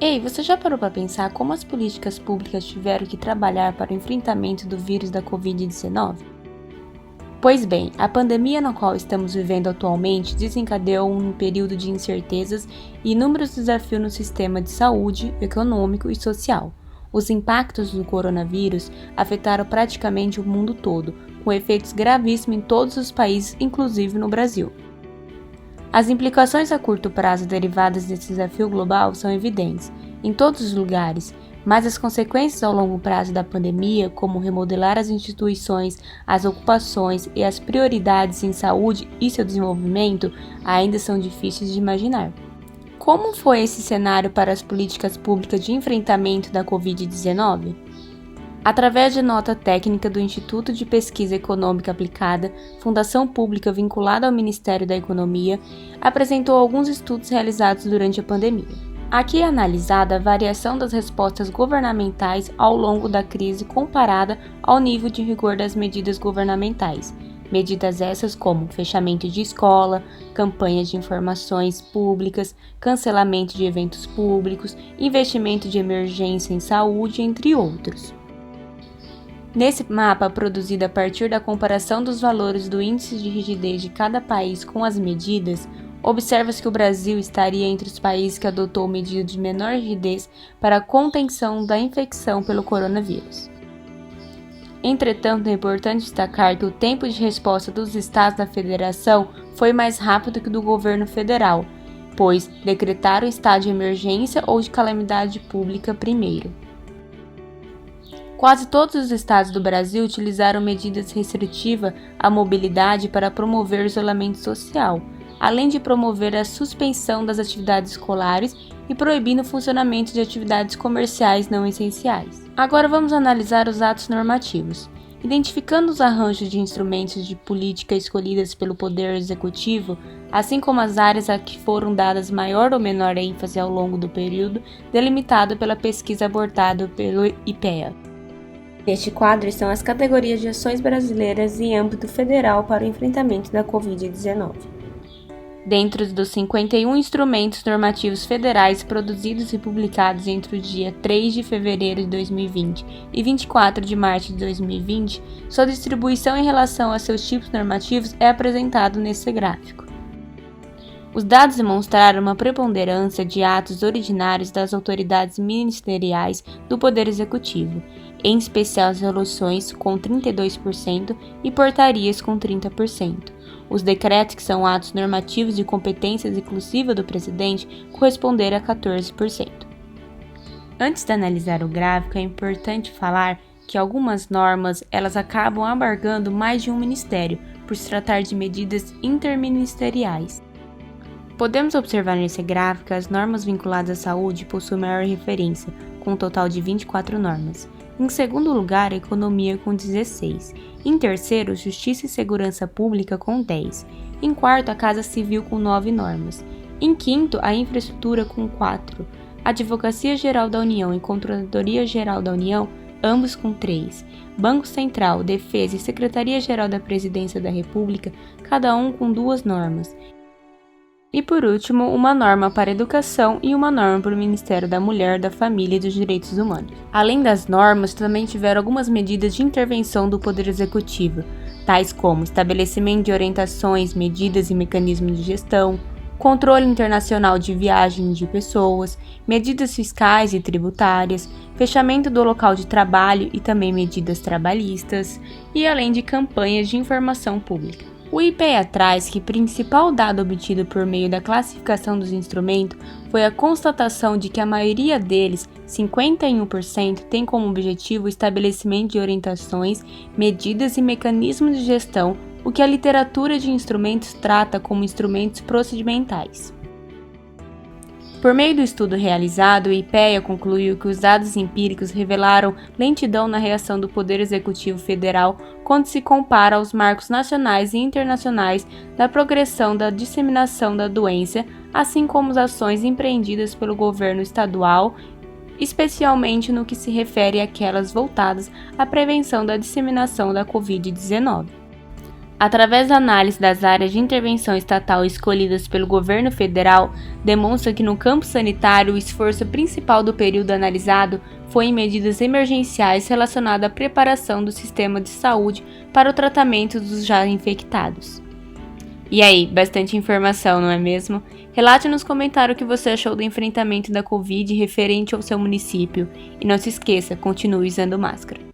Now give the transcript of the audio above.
Ei, você já parou para pensar como as políticas públicas tiveram que trabalhar para o enfrentamento do vírus da Covid-19? Pois bem, a pandemia na qual estamos vivendo atualmente desencadeou um período de incertezas e inúmeros desafios no sistema de saúde, econômico e social. Os impactos do coronavírus afetaram praticamente o mundo todo, com efeitos gravíssimos em todos os países, inclusive no Brasil. As implicações a curto prazo derivadas desse desafio global são evidentes, em todos os lugares, mas as consequências ao longo prazo da pandemia, como remodelar as instituições, as ocupações e as prioridades em saúde e seu desenvolvimento, ainda são difíceis de imaginar. Como foi esse cenário para as políticas públicas de enfrentamento da Covid-19? Através de nota técnica do Instituto de Pesquisa Econômica Aplicada, fundação pública vinculada ao Ministério da Economia, apresentou alguns estudos realizados durante a pandemia. Aqui é analisada a variação das respostas governamentais ao longo da crise comparada ao nível de rigor das medidas governamentais. Medidas essas como fechamento de escola, campanhas de informações públicas, cancelamento de eventos públicos, investimento de emergência em saúde, entre outros. Nesse mapa, produzido a partir da comparação dos valores do índice de rigidez de cada país com as medidas, observa-se que o Brasil estaria entre os países que adotou medidas de menor rigidez para a contenção da infecção pelo coronavírus. Entretanto, é importante destacar que o tempo de resposta dos estados da federação foi mais rápido que o do governo federal, pois decretaram estado de emergência ou de calamidade pública primeiro. Quase todos os estados do Brasil utilizaram medidas restritivas à mobilidade para promover o isolamento social, além de promover a suspensão das atividades escolares e proibindo o funcionamento de atividades comerciais não essenciais. Agora vamos analisar os atos normativos. Identificando os arranjos de instrumentos de política escolhidas pelo Poder Executivo, assim como as áreas a que foram dadas maior ou menor ênfase ao longo do período delimitado pela pesquisa abordada pelo IPEA. Neste quadro estão as categorias de ações brasileiras em âmbito federal para o enfrentamento da Covid-19. Dentro dos 51 instrumentos normativos federais produzidos e publicados entre o dia 3 de fevereiro de 2020 e 24 de março de 2020, sua distribuição em relação a seus tipos normativos é apresentado nesse gráfico. Os dados demonstraram uma preponderância de atos originários das autoridades ministeriais do Poder Executivo, em especial as resoluções com 32% e portarias com 30%. Os decretos, que são atos normativos de competências exclusiva do presidente, corresponderam a 14%. Antes de analisar o gráfico, é importante falar que algumas normas elas acabam abarcando mais de um ministério, por se tratar de medidas interministeriais. Podemos observar nesse gráfico que as normas vinculadas à saúde possuem maior referência, com um total de 24 normas. Em segundo lugar, a economia com 16. Em terceiro, justiça e segurança pública com 10. Em quarto, a casa civil com 9 normas. Em quinto, a infraestrutura com 4. A Advocacia Geral da União e Controladoria Geral da União, ambos com 3. Banco Central, Defesa e Secretaria-Geral da Presidência da República, cada um com 2 normas. E por último, uma norma para a educação e uma norma para o Ministério da Mulher, da Família e dos Direitos Humanos. Além das normas, também tiveram algumas medidas de intervenção do Poder Executivo, tais como estabelecimento de orientações, medidas e mecanismos de gestão, controle internacional de viagem de pessoas, medidas fiscais e tributárias, fechamento do local de trabalho e também medidas trabalhistas, e além de campanhas de informação pública. O IPEA traz que o principal dado obtido por meio da classificação dos instrumentos foi a constatação de que a maioria deles, 51%, tem como objetivo o estabelecimento de orientações, medidas e mecanismos de gestão, o que a literatura de instrumentos trata como instrumentos procedimentais. Por meio do estudo realizado, o IPEA concluiu que os dados empíricos revelaram lentidão na reação do Poder Executivo Federal quando se compara aos marcos nacionais e internacionais da progressão da disseminação da doença, assim como as ações empreendidas pelo governo estadual, especialmente no que se refere àquelas voltadas à prevenção da disseminação da Covid-19. Através da análise das áreas de intervenção estatal escolhidas pelo governo federal, demonstra que no campo sanitário o esforço principal do período analisado foi em medidas emergenciais relacionadas à preparação do sistema de saúde para o tratamento dos já infectados. E aí, bastante informação, não é mesmo? Relate nos comentários o que você achou do enfrentamento da Covid referente ao seu município. E não se esqueça, continue usando máscara.